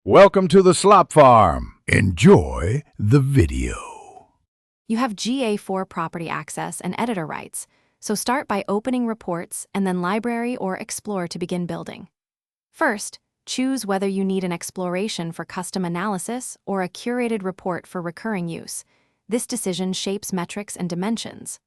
Welcome to the slop farm. Enjoy the video. You have Ga4 property access and editor rights, so start by opening Reports and then Library or Explore to begin building. First, choose whether you need an exploration for custom analysis or a curated report for recurring use. This decision shapes metrics and dimensions.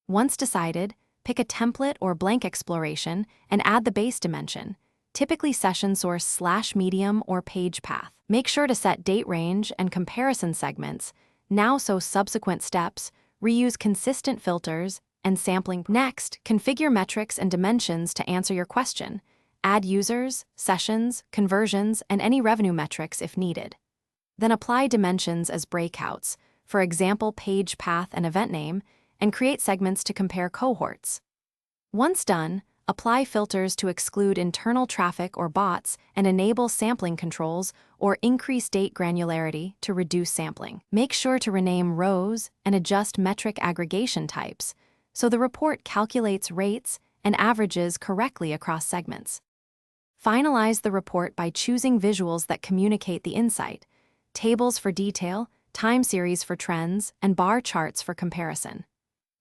Once decided, pick a template or blank exploration and add the base dimension, typically session source /medium or page path. Make sure to set date range and comparison segments, now so subsequent steps, reuse consistent filters, and sampling. Next, configure metrics and dimensions to answer your question. Add users, sessions, conversions, and any revenue metrics if needed. Then apply dimensions as breakouts, for example page path and event name, and create segments to compare cohorts. Once done, apply filters to exclude internal traffic or bots and enable sampling controls or increase date granularity to reduce sampling. Make sure to rename rows and adjust metric aggregation types so the report calculates rates and averages correctly across segments. Finalize the report by choosing visuals that communicate the insight, tables for detail, time series for trends, and bar charts for comparison.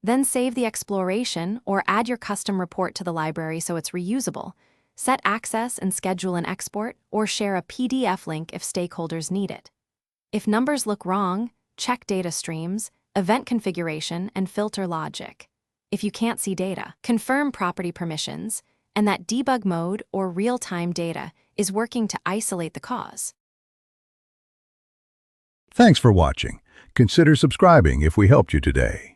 Then save the exploration or add your custom report to the library so it's reusable. Set access and schedule an export or share a PDF link if stakeholders need it. If numbers look wrong, check data streams, event configuration, and filter logic. If you can't see data, confirm property permissions and that debug mode or real-time data is working to isolate the cause. Thanks for watching. Consider subscribing if we helped you today.